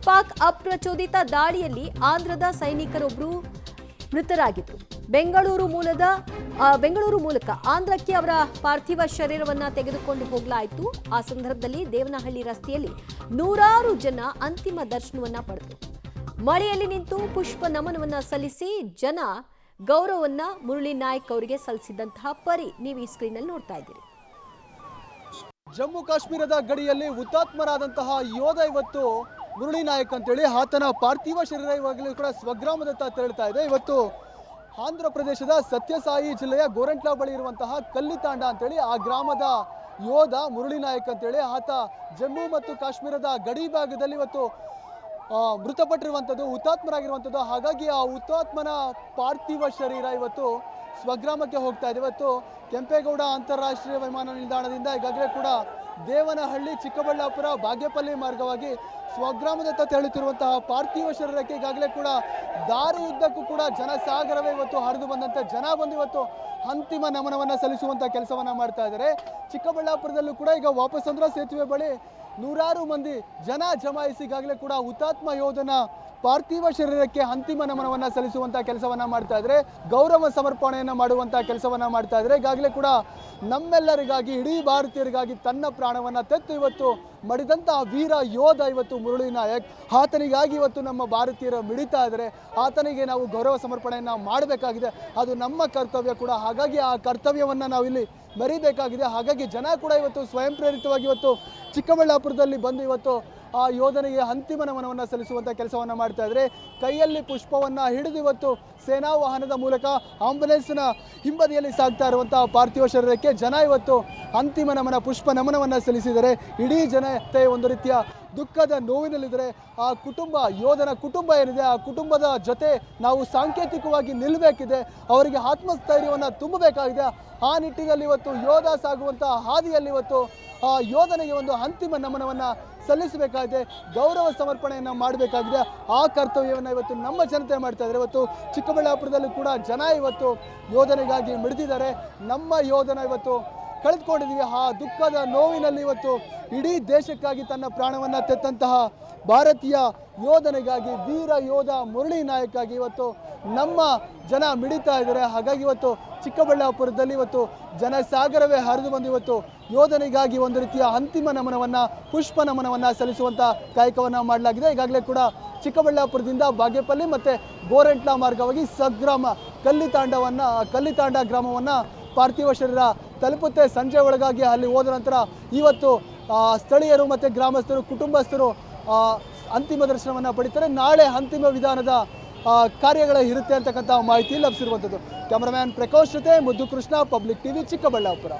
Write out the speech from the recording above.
ಪಾಕ್ ಅಪ್ರಚೋದಿತ ದಾಳಿಯಲ್ಲಿ ಆಂಧ್ರದ ಸೈನಿಕರೊಬ್ಬರು ಮೃತರಾಗಿದ್ರು. ಬೆಂಗಳೂರು ಮೂಲಕ ಆಂಧ್ರಕ್ಕೆ ಅವರ ಪಾರ್ಥಿವ ಶರೀರವನ್ನ ತೆಗೆದುಕೊಂಡು ಹೋಗಲಾಯಿತು. ಆ ಸಂದರ್ಭದಲ್ಲಿ ದೇವನಹಳ್ಳಿ ರಸ್ತೆಯಲ್ಲಿ ನೂರಾರು ಜನ ಅಂತಿಮ ದರ್ಶನವನ್ನ ಪಡೆದರು. ಮಳೆಯಲ್ಲಿ ನಿಂತು ಪುಷ್ಪ ನಮನವನ್ನ ಸಲ್ಲಿಸಿ ಜನ ಗೌರವವನ್ನ ಮುರಳಿ ನಾಯಕ್ ಅವರಿಗೆ ಸಲ್ಲಿಸಿದಂತಹ ಪರಿ ನೀವು ಈ ಸ್ಕ್ರೀನ್ ಅಲ್ಲಿ ನೋಡ್ತಾ ಇದ್ದೀರಿ. ಜಮ್ಮು ಕಾಶ್ಮೀರದ ಗಡಿಯಲ್ಲಿ ಹುತಾತ್ಮರಾದಂತಹ ಯೋಧ ಇವತ್ತು ಮುರಳಿ ನಾಯಕ್ ಅಂತೇಳಿ ಆತನ ಪಾರ್ಥಿವ ಶರೀರ ಇವಾಗಲೂ ಕೂಡ ಸ್ವಗ್ರಾಮದತ್ತ ತೆರಳುತ್ತಾ ಇದೆ. ಇವತ್ತು ಆಂಧ್ರ ಪ್ರದೇಶದ ಸತ್ಯಸಾಯಿ ಜಿಲ್ಲೆಯ ಗೋರಂಟ್ಲಾ ಬಳಿ ಇರುವಂತಹ ಕಲ್ಲಿತಾಂಡ ಅಂತೇಳಿ ಆ ಗ್ರಾಮದ ಯೋಧ ಮುರಳಿ ನಾಯಕ್ ಅಂತೇಳಿ ಆತ ಜಮ್ಮು ಮತ್ತು ಕಾಶ್ಮೀರದ ಗಡಿ ಭಾಗದಲ್ಲಿ ಇವತ್ತು ಮೃತಪಟ್ಟಿರುವಂಥದ್ದು, ಹುತಾತ್ಮರಾಗಿರುವಂಥದ್ದು. ಹಾಗಾಗಿ ಆ ಹುತಾತ್ಮನ ಪಾರ್ಥಿವ ಶರೀರ ಇವತ್ತು ಸ್ವಗ್ರಾಮಕ್ಕೆ ಹೋಗ್ತಾ ಇದೆ. ಇವತ್ತು ಕೆಂಪೇಗೌಡ ಅಂತಾರಾಷ್ಟ್ರೀಯ ವಿಮಾನ ನಿಲ್ದಾಣದಿಂದ ಈಗಾಗಲೇ ಕೂಡ ದೇವನಹಳ್ಳಿ, ಚಿಕ್ಕಬಳ್ಳಾಪುರ, ಬಾಗೇಪಲ್ಲಿ ಮಾರ್ಗವಾಗಿ ಸ್ವಗ್ರಾಮದತ್ತ ತೆರಳುತ್ತಿರುವಂತಹ ಪಾರ್ಥಿವ ಶರೀರಕ್ಕೆ ಈಗಾಗಲೇ ಕೂಡ ದಾರಿಯುದ್ದಕ್ಕೂ ಕೂಡ ಜನಸಾಗರವೇ ಇವತ್ತು ಹರಿದು ಬಂದಂತೆ ಜನ ಬಂದು ಇವತ್ತು ಅಂತಿಮ ನಮನವನ್ನು ಸಲ್ಲಿಸುವಂಥ ಕೆಲಸವನ್ನು ಮಾಡ್ತಾ ಇದ್ದಾರೆ. ಚಿಕ್ಕಬಳ್ಳಾಪುರದಲ್ಲೂ ಕೂಡ ಈಗ ವಾಪಸಂದ್ರ ಸೇತುವೆ ಬಳಿ ನೂರಾರು ಮಂದಿ ಜನ ಜಮಾಯಿಸಿ ಈಗಾಗಲೇ ಕೂಡ ಹುತಾತ್ಮ ಯೋಧನ ಪಾರ್ಥಿವ ಶರೀರಕ್ಕೆ ಅಂತಿಮ ನಮನವನ್ನು ಸಲ್ಲಿಸುವಂಥ ಕೆಲಸವನ್ನು ಮಾಡ್ತಾ ಇದ್ದಾರೆ. ಗೌರವ ಸಮರ್ಪಣೆಯನ್ನು ಮಾಡುವಂಥ ಕೆಲಸವನ್ನು ಮಾಡ್ತಾ ಇದ್ದಾರೆ. ಈಗಾಗಲೇ ಕೂಡ ನಮ್ಮೆಲ್ಲರಿಗಾಗಿ, ಇಡೀ ಭಾರತೀಯರಿಗಾಗಿ ತನ್ನ ಪ್ರಾಣವನ್ನು ತೆತ್ತು ಇವತ್ತು ಮಡಿದಂತಹ ವೀರ ಯೋಧ ಇವತ್ತು ಮುರಳಿ ನಾಯಕ್. ಆತನಿಗಾಗಿ ಇವತ್ತು ನಮ್ಮ ಭಾರತೀಯರು ಮಿಡಿತಾ ಇದ್ದಾರೆ. ಆತನಿಗೆ ನಾವು ಗೌರವ ಸಮರ್ಪಣೆಯನ್ನು ಮಾಡಬೇಕಾಗಿದೆ, ಅದು ನಮ್ಮ ಕರ್ತವ್ಯ ಕೂಡ. ಹಾಗಾಗಿ ಆ ಕರ್ತವ್ಯವನ್ನು ನಾವು ಇಲ್ಲಿ ಮರಿಬೇಕಾಗಿದೆ. ಹಾಗಾಗಿ ಜನ ಕೂಡ ಇವತ್ತು ಸ್ವಯಂ ಪ್ರೇರಿತವಾಗಿ ಇವತ್ತು ಚಿಕ್ಕಬಳ್ಳಾಪುರದಲ್ಲಿ ಬಂದು ಇವತ್ತು ಆ ಯೋಧನಿಗೆ ಅಂತಿಮ ನಮನವನ್ನು ಸಲ್ಲಿಸುವಂಥ ಕೆಲಸವನ್ನು ಮಾಡ್ತಾ ಇದ್ದಾರೆ. ಕೈಯಲ್ಲಿ ಪುಷ್ಪವನ್ನು ಹಿಡಿದು ಇವತ್ತು ಸೇನಾ ವಾಹನದ ಮೂಲಕ ಆಂಬುಲೆನ್ಸ್ನ ಹಿಂಬದಿಯಲ್ಲಿ ಸಾಗ್ತಾ ಇರುವಂತಹ ಪಾರ್ಥಿವ ಶರೀರಕ್ಕೆ ಜನ ಇವತ್ತು ಅಂತಿಮ ನಮನ, ಪುಷ್ಪ ನಮನವನ್ನು ಸಲ್ಲಿಸಿದ್ದಾರೆ. ಇಡೀ ಜನತೆ ಒಂದು ರೀತಿಯ ದುಃಖದ ನೋವಿನಲ್ಲಿದ್ದಾರೆ. ಆ ಕುಟುಂಬ, ಯೋಧನ ಕುಟುಂಬ ಏನಿದೆ, ಆ ಕುಟುಂಬದ ಜೊತೆ ನಾವು ಸಾಂಕೇತಿಕವಾಗಿ ನಿಲ್ಲಬೇಕಿದೆ, ಅವರಿಗೆ ಆತ್ಮಸ್ಥೈರ್ಯವನ್ನು ತುಂಬಬೇಕಾಗಿದೆ. ಆ ನಿಟ್ಟಿನಲ್ಲಿ ಇವತ್ತು ಯೋಧ ಸಾಗುವಂಥ ಹಾದಿಯಲ್ಲಿ ಇವತ್ತು ಆ ಯೋಧನಿಗೆ ಒಂದು ಅಂತಿಮ ನಮನವನ್ನು ಸಲ್ಲಿಸಬೇಕಾಗಿದೆ, ಗೌರವ ಸಮರ್ಪಣೆಯನ್ನು ಮಾಡಬೇಕಾಗಿದೆ. ಆ ಕರ್ತವ್ಯವನ್ನು ಇವತ್ತು ನಮ್ಮ ಜನತೆ ಮಾಡ್ತಾ ಇದ್ದಾರೆ. ಇವತ್ತು ಚಿಕ್ಕಬಳ್ಳಾಪುರದಲ್ಲೂ ಕೂಡ ಜನ ಇವತ್ತು ಯೋಧನಿಗಾಗಿ ಮಿಡಿದಿದ್ದಾರೆ. ನಮ್ಮ ಯೋಧನ ಇವತ್ತು ಕಳೆದುಕೊಂಡಿದ್ದೀವಿ. ಆ ದುಃಖದ ನೋವಿನಲ್ಲಿ ಇವತ್ತು ಇಡೀ ದೇಶಕ್ಕಾಗಿ ತನ್ನ ಪ್ರಾಣವನ್ನು ತೆತ್ತಂತಹ ಭಾರತೀಯ ಯೋಧನಿಗಾಗಿ, ವೀರ ಯೋಧ ಮುರಳಿ ನಾಯಕ್ ಆಗಿ ಇವತ್ತು ನಮ್ಮ ಜನ ಮಿಡಿತಾ ಇದ್ದಾರೆ. ಹಾಗಾಗಿ ಇವತ್ತು ಚಿಕ್ಕಬಳ್ಳಾಪುರದಲ್ಲಿ ಇವತ್ತು ಜನಸಾಗರವೇ ಹರಿದು ಬಂದು ಇವತ್ತು ಯೋಧನಿಗಾಗಿ ಒಂದು ರೀತಿಯ ಅಂತಿಮ ನಮನವನ್ನು, ಪುಷ್ಪ ನಮನವನ್ನು ಸಲ್ಲಿಸುವಂಥ ಕಾಯಕವನ್ನು ಮಾಡಲಾಗಿದೆ. ಈಗಾಗಲೇ ಕೂಡ ಚಿಕ್ಕಬಳ್ಳಾಪುರದಿಂದ ಬಾಗೇಪಲ್ಲಿ ಮತ್ತು ಗೋರಂಟ್ಲಾ ಮಾರ್ಗವಾಗಿ ಸ್ವಗ್ರಾಮ ಕಲ್ಲಿತಾಂಡ ಗ್ರಾಮವನ್ನು ಪಾರ್ಥಿವ ಶರೀರ ತಲುಪುತ್ತೆ. ಸಂಜೆ ಒಳಗಾಗಿ ಅಲ್ಲಿ ಹೋದ ನಂತರ ಇವತ್ತು ಸ್ಥಳೀಯರು ಮತ್ತು ಗ್ರಾಮಸ್ಥರು, ಕುಟುಂಬಸ್ಥರು ಅಂತಿಮ ದರ್ಶನವನ್ನು ಪಡಿತಾರೆ. ನಾಳೆ ಅಂತಿಮ ವಿಧಾನದ ಕಾರ್ಯಗಳ ಇರುತ್ತೆ ಅಂತಕ್ಕಂಥ ಮಾಹಿತಿ ಲಭಿಸಿರುವಂಥದ್ದು. ಕ್ಯಾಮರಾಮ್ಯಾನ್ ಪ್ರಕಾಶ್ ಜೊತೆ ಮುದ್ದು ಕೃಷ್ಣ, ಪಬ್ಲಿಕ್ ಟಿವಿ, ಚಿಕ್ಕಬಳ್ಳಾಪುರ.